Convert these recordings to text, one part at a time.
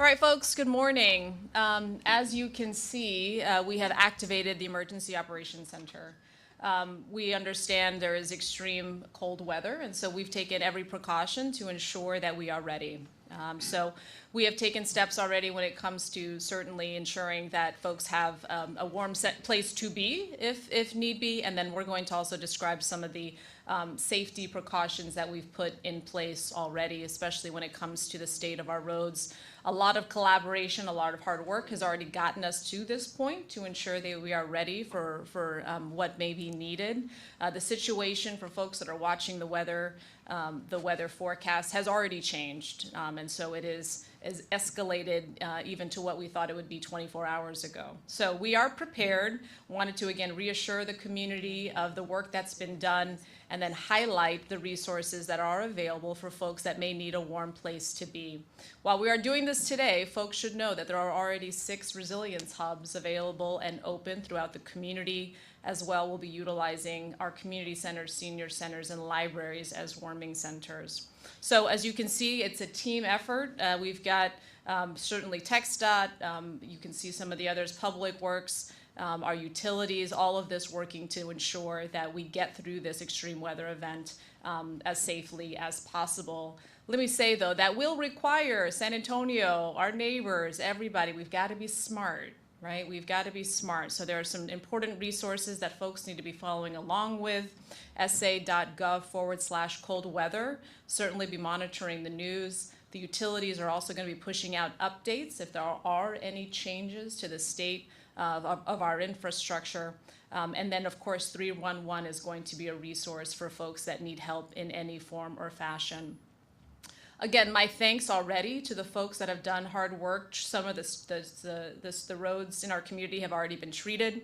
All right, folks, good morning. As you can see, we have activated the Emergency Operations Center. We understand there is extreme cold weather, and so we've taken every precaution to ensure that we are ready. So we have taken steps already when it comes to certainly ensuring that folks have a warm place to be if need be, and then we're going to also describe some of the safety precautions that we've put in place already, especially when it comes to the state of our roads. A lot of collaboration, a lot of hard work has already gotten us to this point to ensure that we are ready for what may be needed. The situation for folks that are watching the weather forecast has already changed, and so it is escalated even to what we thought it would be 24 hours ago. So we are prepared. Wanted to again reassure the community of the work that's been done and then highlight the resources that are available for folks that may need a warm place to be. While we are doing this today, folks should know that there are already 6 resilience hubs available and open throughout the community. As well, we'll be utilizing our community centers, senior centers, and libraries as warming centers. So as you can see, it's a team effort. We've got certainly TxDOT, you can see some of the others, Public Works, our utilities, all of this working to ensure that we get through this extreme weather event as safely as possible. Let me say, though, that will require San Antonio, our neighbors, everybody, we've got to be smart, right? We've got to be smart. So there are some important resources that folks need to be following along with. sa.gov/cold weather. Certainly be monitoring the news. The utilities are also going to be pushing out updates if there are any changes to the state of our infrastructure. And then, of course, 311 is going to be a resource for folks that need help in any form or fashion. Again, my thanks already to the folks that have done hard work. Some of the roads in our community have already been treated.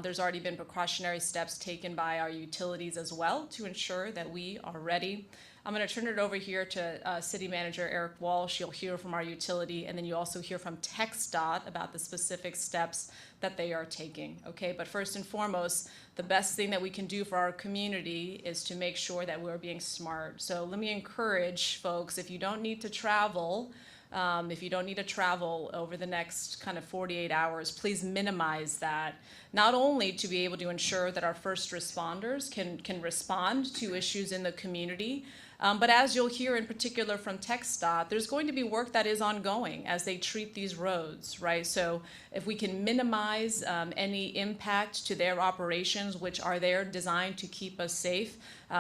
There's already been precautionary steps taken by our utilities as well to ensure that we are ready. I'm going to turn it over here to City Manager Eric Walsh. You'll hear from our utility, and then you also hear from TxDOT about the specific steps that they are taking. Okay, but first and foremost, the best thing that we can do for our community is to make sure that we're being smart. So let me encourage folks, if you don't need to travel, over the next kind of 48 hours, please minimize that. Not only to be able to ensure that our first responders can respond to issues in the community, but as you'll hear in particular from TxDOT, there's going to be work that is ongoing as they treat these roads, right? So if we can minimize any impact to their operations, which are there designed to keep us safe,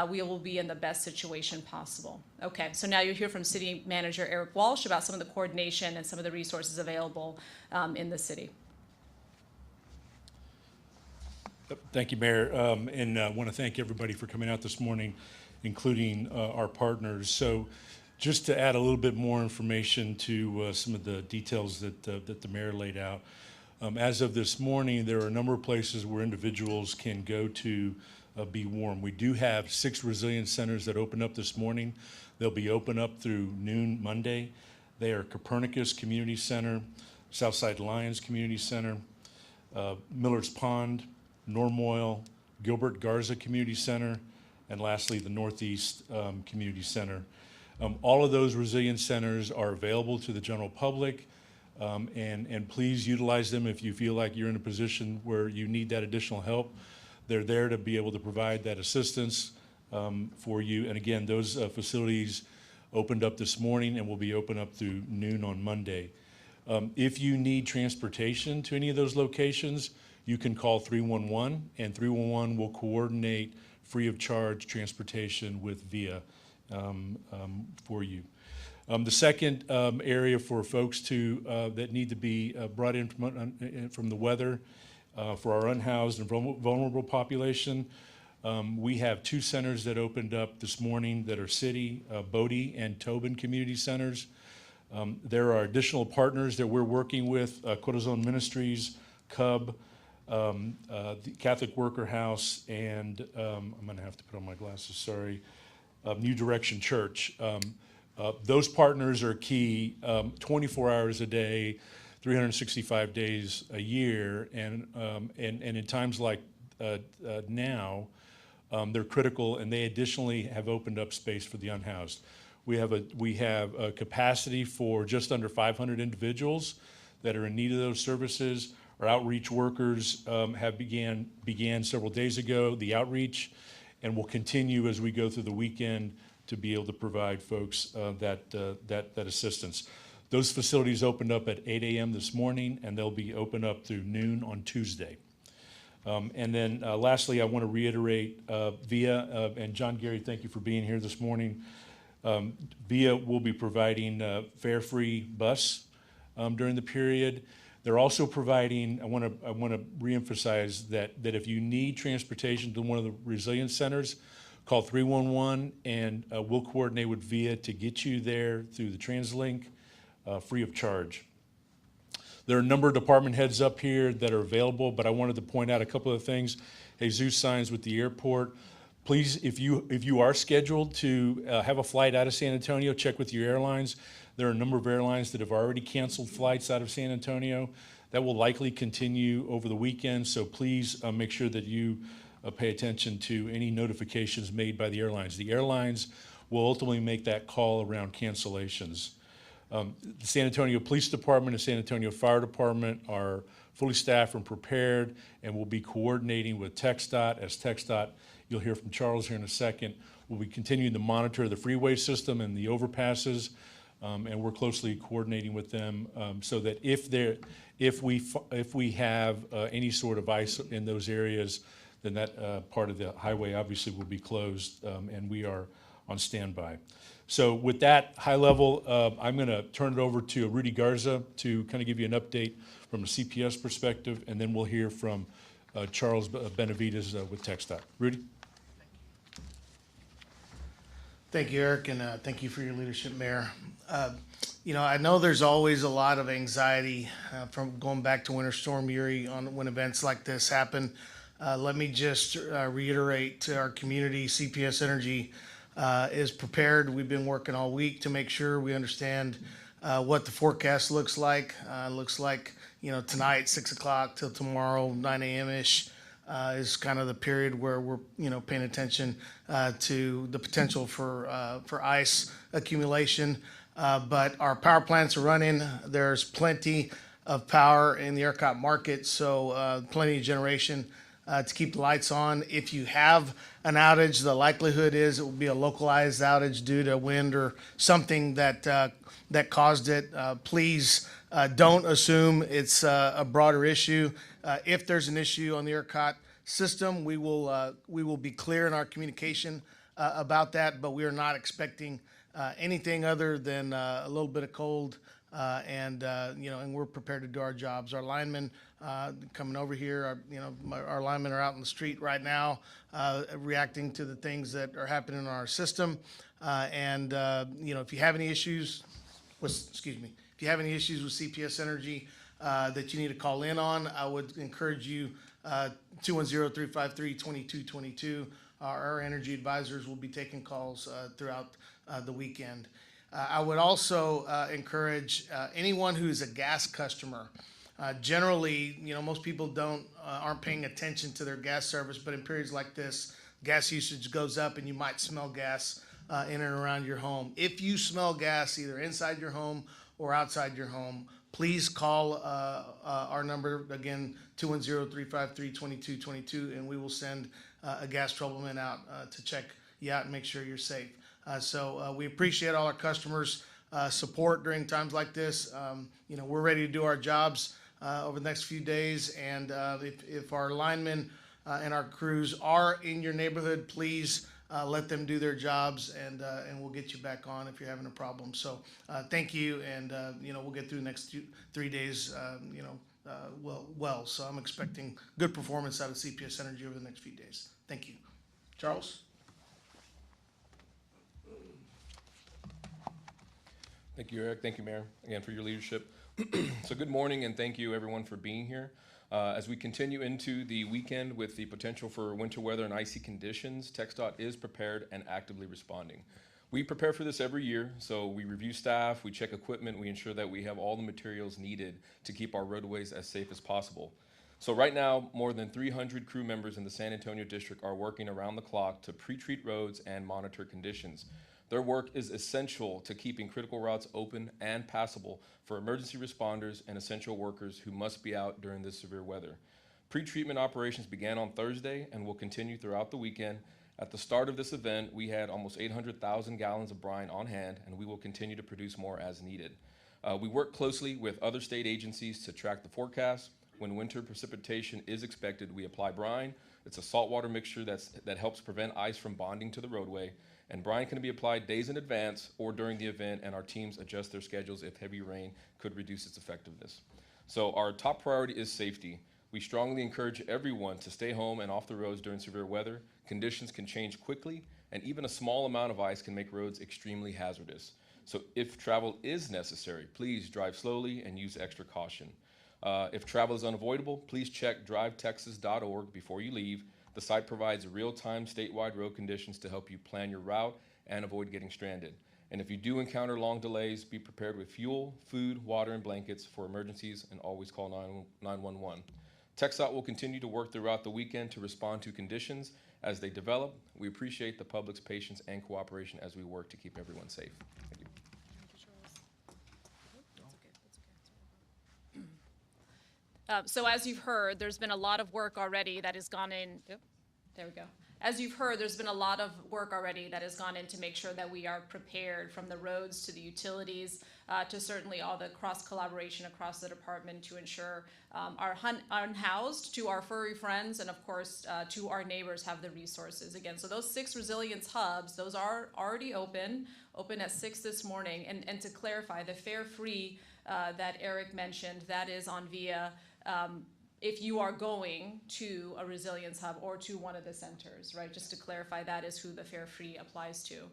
we will be in the best situation possible. Okay, so now you'll hear from City Manager Eric Walsh about some of the coordination and some of the resources available in the city. Thank you, Mayor, and I want to thank everybody for coming out this morning, including our partners. So just to add a little bit more information to some of the details that the Mayor laid out. As of this morning, there are a number of places where individuals can go to be warm. We do have 6 resilience centers that opened up this morning. They'll be open up through noon Monday. They are Copernicus Community Center, Southside Lions Community Center, Miller's Pond, Normoil, Gilbert Garza Community Center, and lastly, the Northeast Community Center. All of those resilience centers are available to the general public, and please utilize them if you feel like you're in a position where you need that additional help. They're there to be able to provide that assistance for you. And again, those facilities opened up this morning and will be open up through noon on Monday. If you need transportation to any of those locations, you can call 311, and 311 will coordinate free of charge transportation with VIA for you. The second area for folks that need to be brought in from the weather for our unhoused and vulnerable population, we have 2 centers that opened up this morning that are City, Bodie, and Tobin Community Centers. There are additional partners that we're working with, Corazon Ministries, Cub, the Catholic Worker House, and I'm going to have to put on my glasses, sorry, New Direction Church. Those partners are key 24 hours a day, 365 days a year, and in times like now, they're critical, and they additionally have opened up space for the unhoused. We have a capacity for just under 500 individuals that are in need of those services. Our outreach workers have began several days ago, the outreach, and will continue as we go through the weekend to be able to provide folks that assistance. Those facilities opened up at 8 a.m. this morning, and they'll be open up through noon on Tuesday. And then lastly, I want to reiterate VIA, and John Gary, thank you for being here this morning. VIA will be providing fare-free bus during the period. They're also providing, I want to reemphasize that if you need transportation to one of the resilience centers, call 311 and we'll coordinate with VIA to get you there through the TransLink free of charge. There are a number of department heads up here that are available, but I wanted to point out a couple of things. Jesus signs with the airport. Please, if you are scheduled to have a flight out of San Antonio, check with your airlines. There are a number of airlines that have already canceled flights out of San Antonio. That will likely continue over the weekend, so please make sure that you pay attention to any notifications made by the airlines. The airlines will ultimately make that call around cancellations. The San Antonio Police Department and San Antonio Fire Department are fully staffed and prepared, and will be coordinating with TxDOT. As TxDOT, you'll hear from Charles here in a second, we'll be continuing to monitor the freeway system and the overpasses, and we're closely coordinating with them so that if we have any sort of ice in those areas, then that part of the highway obviously will be closed, and we are on standby. So with that high level, I'm going to turn it over to Rudy Garza to kind of give you an update from a CPS perspective, and then we'll hear from Charles Benavides with TxDOT. Rudy? Thank you, Eric, and thank you for your leadership, Mayor. I know there's always a lot of anxiety from going back to Winter Storm Uri when events like this happen. Let me just reiterate to our community, CPS Energy is prepared. We've been working all week to make sure we understand what the forecast looks like. Looks like, tonight, 6 o'clock till tomorrow, 9 a.m.-ish. Is kind of the period where we're paying attention to the potential for ice accumulation. But our power plants are running. There's plenty of power in the ERCOT market, so plenty of generation to keep the lights on. If you have an outage, the likelihood is it will be a localized outage due to wind or something that caused it. Please don't assume it's a broader issue. If there's an issue on the ERCOT system, we will be clear in our communication about that, but we are not expecting anything other than a little bit of cold, and we're prepared to do our jobs. Our linemen coming over here, our linemen are out in the street right now, reacting to the things that are happening in our system. If you have any issues with CPS Energy that you need to call in on, I would encourage you 210-353-2222. Our energy advisors will be taking calls throughout the weekend. I would also encourage anyone who's a gas customer. Generally, most people aren't paying attention to their gas service, but in periods like this, gas usage goes up and you might smell gas in and around your home. If you smell gas either inside your home or outside your home, please call our number, again, 210-353-2222, and we will send a gas troubleman out to check you out and make sure you're safe. So we appreciate all our customers' support during times like this. We're ready to do our jobs over the next few days, and if our linemen and our crews are in your neighborhood, please let them do their jobs, and we'll get you back on if you're having a problem. So thank you, and we'll get through the next 3 days well. So I'm expecting good performance out of CPS Energy over the next few days. Thank you. Charles? Thank you, Eric. Thank you, Mayor, again, for your leadership. So good morning, and thank you, everyone, for being here. As we continue into the weekend with the potential for winter weather and icy conditions, TxDOT is prepared and actively responding. We prepare for this every year, so we review staff, we check equipment, we ensure that we have all the materials needed to keep our roadways as safe as possible. So right now, more than 300 crew members in the San Antonio district are working around the clock to pre-treat roads and monitor conditions. Their work is essential to keeping critical routes open and passable for emergency responders and essential workers who must be out during this severe weather. Pre-treatment operations began on Thursday and will continue throughout the weekend. At the start of this event, we had almost 800,000 gallons of brine on hand, and we will continue to produce more as needed. We work closely with other state agencies to track the forecast. When winter precipitation is expected, we apply brine. It's a saltwater mixture that helps prevent ice from bonding to the roadway. And brine can be applied days in advance or during the event, and our teams adjust their schedules if heavy rain could reduce its effectiveness. So our top priority is safety. We strongly encourage everyone to stay home and off the roads during severe weather. Conditions can change quickly, and even a small amount of ice can make roads extremely hazardous. So if travel is necessary, please drive slowly and use extra caution. If travel is unavoidable, please check drivetexas.org before you leave. The site provides real-time statewide road conditions to help you plan your route and avoid getting stranded. And if you do encounter long delays, be prepared with fuel, food, water, and blankets for emergencies, and always call 911. TxDOT will continue to work throughout the weekend to respond to conditions as they develop. We appreciate the public's patience and cooperation as we work to keep everyone safe. Thank you. So as you've heard, there's been a lot of work already that has gone in. Yep, there we go. As you've heard, there's been a lot of work already that has gone in to make sure that we are prepared, from the roads to the utilities, to certainly all the cross collaboration across the department to ensure our unhoused, to our furry friends, and of course to our neighbors have the resources. Again, so those 6 resilience hubs, those are already open at 6 this morning. And to clarify, the fare free that Eric mentioned, that is on via if you are going to a resilience hub or to one of the centers, right? Just to clarify, that is who the fare free applies to.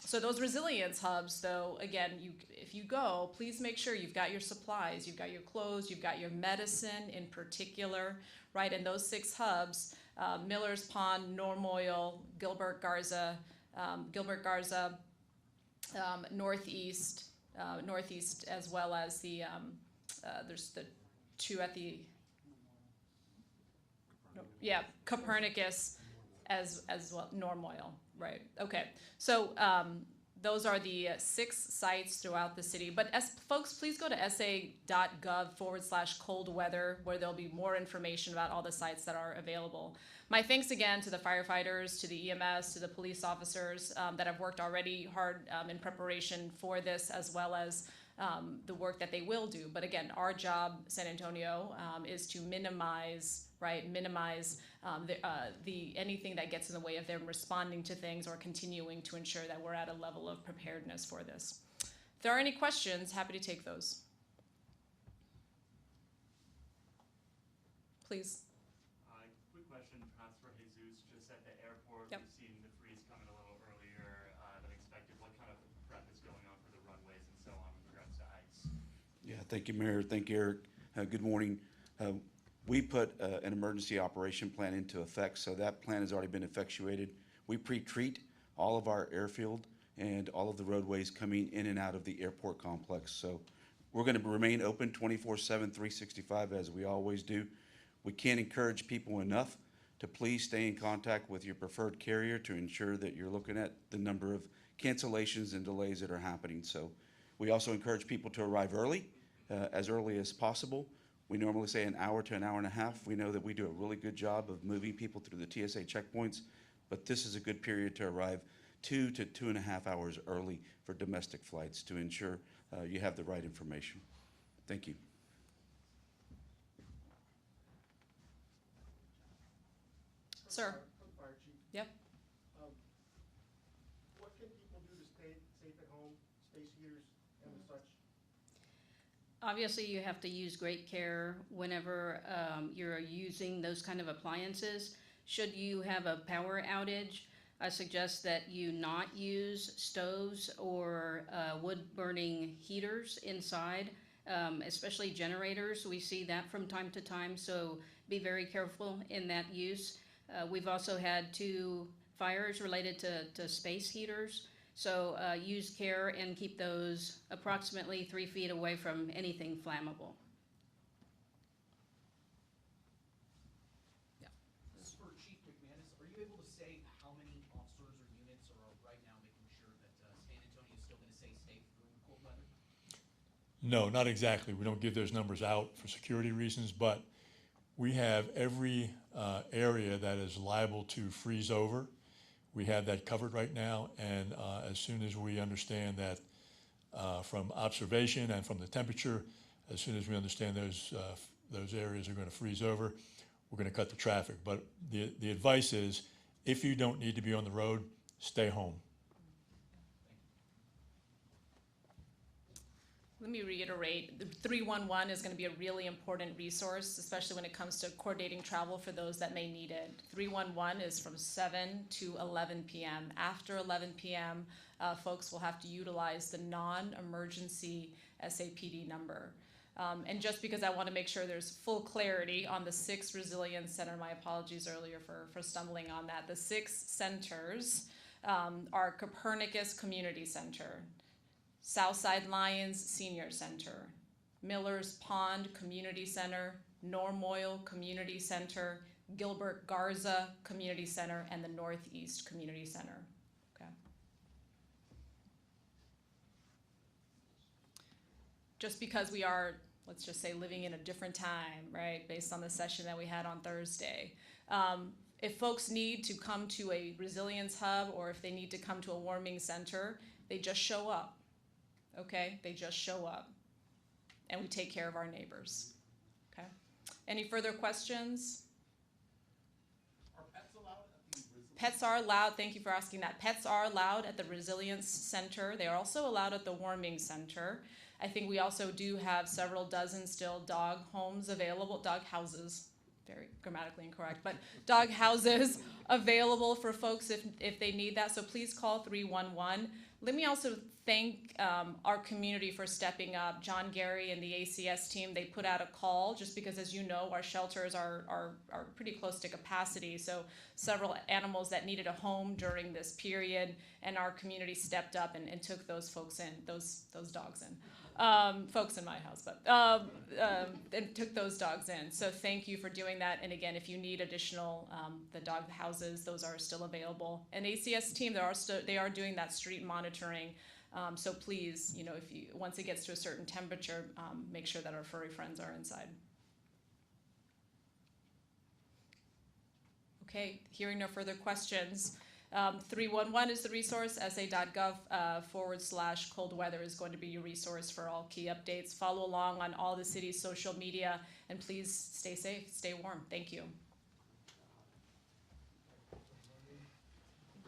So those resilience hubs, though, again, if you go, please make sure you've got your supplies, you've got your clothes, you've got your medicine in particular, right? And those 6 hubs, Miller's Pond, Norm Oil, Gilbert Garza, Northeast, as well as the, there's the 2 at the, Copernicus as well, Norm Oil, right? Okay, so those are the 6 sites throughout the city. But folks, please go to sa.gov/cold weather, where there'll be more information about all the sites that are available. My thanks again to the firefighters, to the EMS, to the police officers that have worked already hard in preparation for this, as well as the work that they will do. But again, our job, San Antonio, is to minimize anything that gets in the way of them responding to things or continuing to ensure that we're at a level of preparedness for this. If there are any questions, happy to take those. Please. Quick question, perhaps for Jesus. Just at the airport, Yep. We've seen the freeze coming a little earlier than expected. What kind of prep is going on for the runways and so on with regards to ice? Yeah, thank you, Mayor. Thank you, Eric. Good morning. We put an emergency operation plan into effect, so that plan has already been effectuated. We pre-treat all of our airfield and all of the roadways coming in and out of the airport complex. So we're going to remain open 24/7, 365, as we always do. We can't encourage people enough to please stay in contact with your preferred carrier to ensure that you're looking at the number of cancellations and delays that are happening. So we also encourage people to arrive early, as early as possible. We normally say an hour to an hour and a half. We know that we do a really good job of moving people through the TSA checkpoints, but this is a good period to arrive 2 to 2.5 hours early for domestic flights to ensure you have the right information. Thank you. Sir. For the fire chief, Yep. what can people do to stay safe at home, space heaters and such? Obviously, you have to use great care whenever you're using those kind of appliances. Should you have a power outage, I suggest that you not use stoves or wood-burning heaters inside, especially generators. We see that from time to time, so be very careful in that use. We've also had 2 fires related to space heaters. So use care and keep those approximately 3 feet away from anything flammable. This is for Chief McManus. Are you able to say how many officers or units are right now making sure No, not exactly. We don't give those numbers out for security reasons, but we have every area that is liable to freeze over. We have that covered right now, and as soon as we understand that from observation and from the temperature, as soon as we understand those areas are going to freeze over, we're going to cut the traffic. But the advice is, if you don't need to be on the road, stay home. Let me reiterate, the 311 is going to be a really important resource, especially when it comes to coordinating travel for those that may need it. 311 is from 7 to 11 p.m. After 11 p.m., folks will have to utilize the non-emergency SAPD number. And just because I want to make sure there's full clarity on the 6 resilience center, my apologies earlier for stumbling on that. The 6 centers are Copernicus Community Center, Southside Lions Senior Center, Miller's Pond Community Center, Normoyle Community Center, Gilbert Garza Community Center, and the Northeast Community Center. Okay. Just because we are, let's just say, living in a different time, right, based on the session that we had on Thursday. If folks need to come to a resilience hub or if they need to come to a warming center, they just show up. Okay, they just show up, and we take care of our neighbors. Okay, any further questions? Are pets allowed at the resilience? Pets are allowed. Thank you for asking that. Pets are allowed at the Resilience Center. They are also allowed at the Warming Center. I think we also do have several dozen still dog homes available, dog houses. Very grammatically incorrect, but dog houses available for folks if they need that. So please call 311. Let me also thank our community for stepping up. John Gary and the ACS team, they put out a call just because, as you know, our shelters are pretty close to capacity. So several animals that needed a home during this period, and our community stepped up and took those folks in, those dogs in. Folks in my house, but and took those dogs in. So thank you for doing that. And again, if you need additional, the dog houses, those are still available. And ACS team, they are doing that street monitoring. So please, once it gets to a certain temperature, make sure that our furry friends are inside. Okay, hearing no further questions. 311 is the resource. sa.gov/cold weather is going to be your resource for all key updates. Follow along on all the city's social media, and please stay safe, stay warm. Thank you.